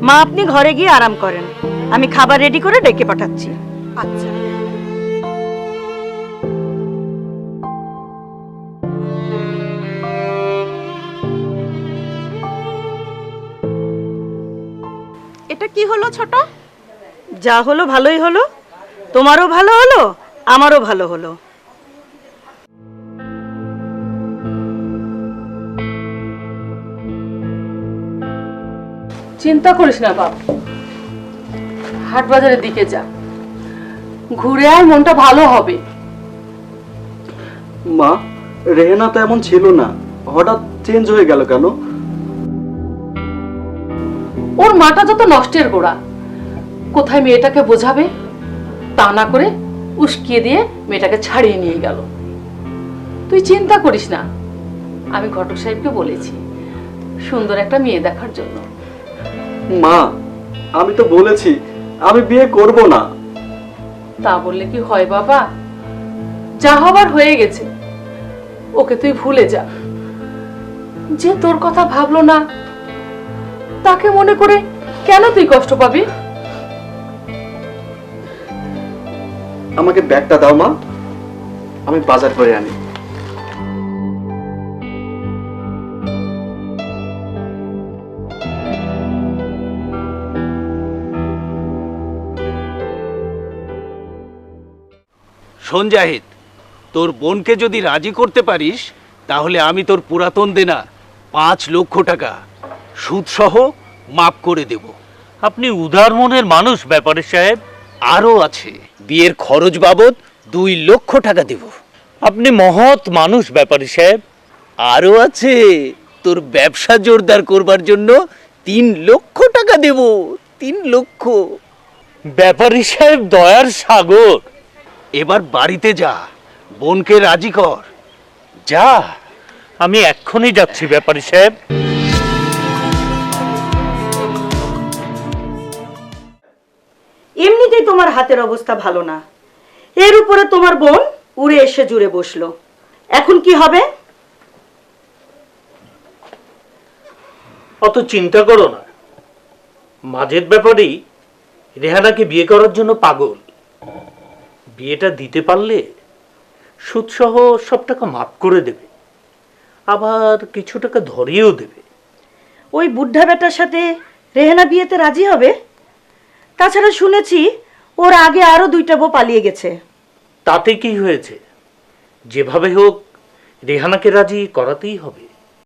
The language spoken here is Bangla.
মা আপনি ঘরে গিয়ে আরাম করেন, আমি খাবার রেডি করে ডেকে পাঠাচ্ছি। আচ্ছা। এটা কি হলো ছোট? যা হলো ভালোই হলো, তোমারও ভালো হলো আমারও ভালো হলো। চিন্তা করিস না বাপ, হাট বাজারের দিকে যা, ঘুরে আয়, মনটা ভালো হবে। মা, রেহেনা তো এমন ছিল না, হঠাৎ চেঞ্জ হয়ে গেল কেন? ওর মাটা যত নষ্টের গোড়া, কোথায় মেয়েটাকে বোঝাবে, তা না করে উস্কিয়ে দিয়ে মেয়েটাকে ছাড়িয়ে নিয়ে গেল। তুই চিন্তা করিস না, আমি ঘটক সাহেবকে বলেছি সুন্দর একটা মেয়ে দেখার জন্য। মা, আমি তো বলেছি আমি বিয়ে করব না। তা বললে কি হয় বাবা? যা হবার হয়ে গেছে, ওকে তুই ভুলে যা। যে তোর কথা ভাবলো না, তাকে মনে করে কেন তুই কষ্ট পাবি? আমাকে ব্যাগটা দাও মা, আমি বাজার করে আনি। শোন জাহিদ, তোর বোনকে যদি রাজি করতে পারিস তাহলে আমি তোর পুরাতন দেনা 5 লক্ষ টাকা সুদসহ মাফ করে দেব। আপনি উদার মনের মানুষ ব্যাপারী সাহেব। আরও আছে, বিয়ের খরচ বাবদ 2 লক্ষ টাকা দেব। আপনি মহৎ মানুষ ব্যাপারী সাহেব। আরও আছে, তোর ব্যবসা জোরদার করবার জন্য 3 লক্ষ টাকা দেব। 3 লক্ষ। ব্যাপারী সাহেব দয়ার সাগর। এবার বাড়িতে যা, বোনকে রাজি কর। যা। আমি এক্ষুনি যাচ্ছি ব্যাপারী সাহেব। এমনিতেই তোমার হাতের অবস্থা ভালো না, এর উপরে তোমার বোন উড়ে এসে জুড়ে বসলো। এখন কি হবে? অত চিন্তা করো না, মাজেদ ব্যাপারী রেহানাকে বিয়ে করার জন্য পাগল। বিয়েটা দিতে পারলে সুদসহ সব টাকা মাফ করে দেবে, আবার কিছু টাকা ধরিয়েও দেবে। ওই বুদ্ধা বেটার সাথে রেহেনা বিয়েতে রাজি হবে? তাছাড়া শুনেছি ওর আগে আরো 2টা বউ পালিয়ে গেছে। তাতে কি হয়েছে, যেভাবে হোক রেহানাকে রাজি করাতেই হবে।